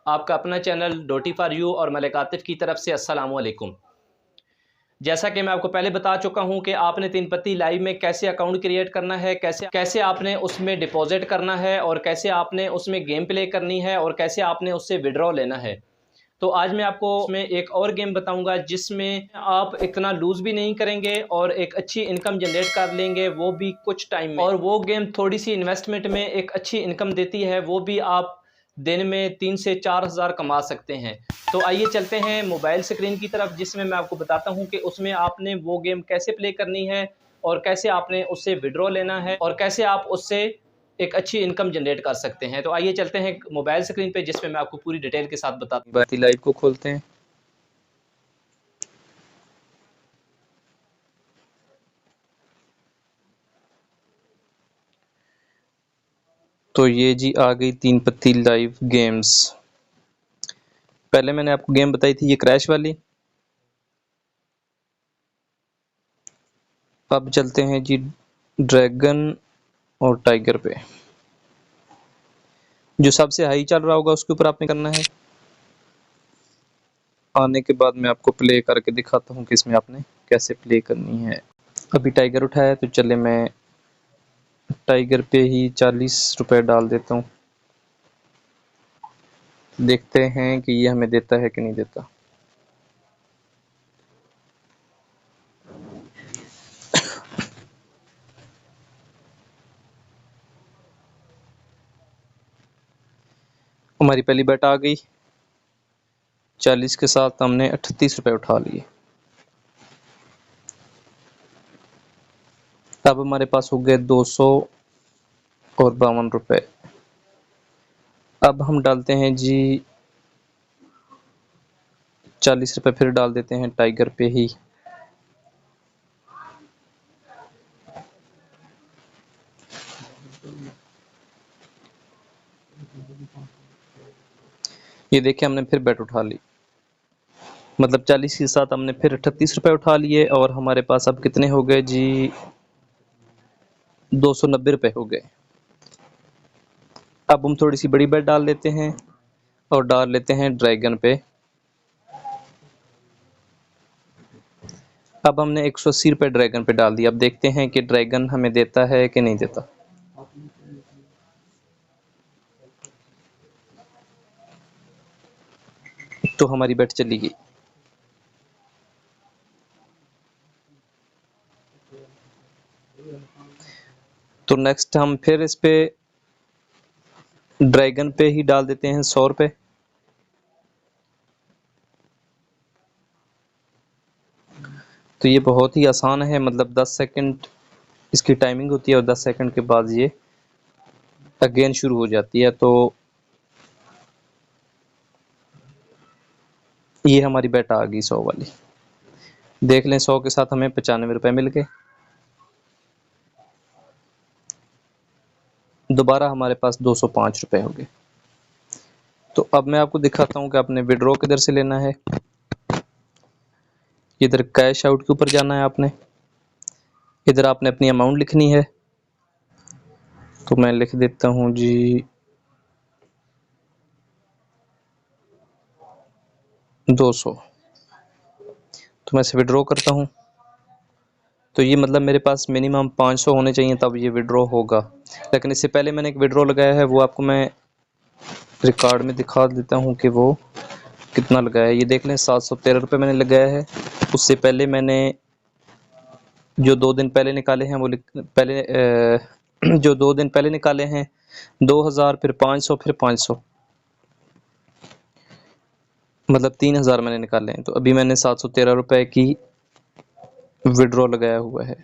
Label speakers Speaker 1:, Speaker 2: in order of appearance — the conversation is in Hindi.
Speaker 1: आपका अपना चैनल डोटी फॉर यू और मलिक आतिफ की तरफ से अस्सलाम वालेकुम। जैसा कि मैं आपको पहले बता चुका हूं कि आपने तीन पत्ती लाइव में कैसे अकाउंट क्रिएट करना है, कैसे आपने उसमें डिपॉजिट करना है और कैसे आपने उसमें गेम प्ले करनी है और कैसे आपने उससे विड्रॉ लेना है। तो आज मैं आपको उसमें एक और गेम बताऊंगा जिसमें आप इतना लूज़ भी नहीं करेंगे और एक अच्छी इनकम जनरेट कर लेंगे, वो भी कुछ टाइम में। और वो गेम थोड़ी सी इन्वेस्टमेंट में एक अच्छी इनकम देती है, वो भी आप दिन में 3 से 4 हज़ार कमा सकते हैं। तो आइए चलते हैं मोबाइल स्क्रीन की तरफ, जिसमें मैं आपको बताता हूं कि उसमें आपने वो गेम कैसे प्ले करनी है और कैसे आपने उससे विड्रॉ लेना है और कैसे आप उससे एक अच्छी इनकम जनरेट कर सकते हैं। तो आइए चलते हैं मोबाइल स्क्रीन पे, जिसमें मैं आपको पूरी डिटेल के साथ बताता हूँ।
Speaker 2: बाती लाइव को खोलते हैं। तो ये जी आ गई तीन पत्ती लाइव गेम्स। पहले मैंने आपको गेम बताई थी ये क्रैश वाली। अब चलते हैं जी ड्रैगन और टाइगर पे। जो सबसे हाई चल रहा होगा उसके ऊपर आपने करना है। आने के बाद मैं आपको प्ले करके दिखाता हूँ कि इसमें आपने कैसे प्ले करनी है। अभी टाइगर उठाया तो चले मैं टाइगर पे ही 40 रुपए डाल देता हूँ। देखते हैं कि ये हमें देता है कि नहीं देता। हमारी पहली बेट आ गई। 40 के साथ हमने 38 रुपए उठा लिए। अब हमारे पास हो गए 252 रुपए। अब हम डालते हैं जी 40 रुपए फिर डाल देते हैं टाइगर पे ही। ये देखिए हमने फिर बेट उठा ली, मतलब 40 के साथ हमने फिर 38 रुपए उठा लिए और हमारे पास अब कितने हो गए जी 290 रुपए हो गए। अब हम थोड़ी सी बड़ी बेट डाल लेते हैं और डाल लेते हैं ड्रैगन पे। अब हमने 180 रुपए ड्रैगन पे डाल दिया। अब देखते हैं कि ड्रैगन हमें देता है कि नहीं देता। तो हमारी बेट चली गई। तो नेक्स्ट हम फिर इस पे ड्रैगन पे ही डाल देते हैं 100 रुपए। तो ये बहुत ही आसान है, मतलब 10 सेकंड इसकी टाइमिंग होती है और 10 सेकंड के बाद ये अगेन शुरू हो जाती है। तो ये हमारी बेट आ गई 100 वाली। देख लें 100 के साथ हमें 95 रुपए मिल गए। दोबारा हमारे पास 205 रुपए हो गए। तो अब मैं आपको दिखाता हूँ कि आपने विड्रॉ किधर से लेना है। इधर कैश आउट के ऊपर जाना है आपने। इधर आपने अपनी अमाउंट लिखनी है। तो मैं लिख देता हूँ जी 200। तो मैं इसे विड्रॉ करता हूँ। तो ये मतलब मेरे पास मिनिमम 500 होने चाहिए तब ये विड्रॉ होगा। लेकिन इससे पहले मैंने एक विड्रॉ लगाया है, वो आपको मैं रिकॉर्ड में दिखा देता हूँ कि वो कितना लगाया है। ये देख लें 713 रुपये मैंने लगाया है। उससे पहले मैंने जो 2 दिन पहले निकाले हैं वो जो 2 दिन पहले निकाले हैं 2000, फिर 500, फिर 500, मतलब 3000 मैंने निकाले हैं। तो अभी मैंने 713 रुपये की विड्रॉ लगाया हुआ है।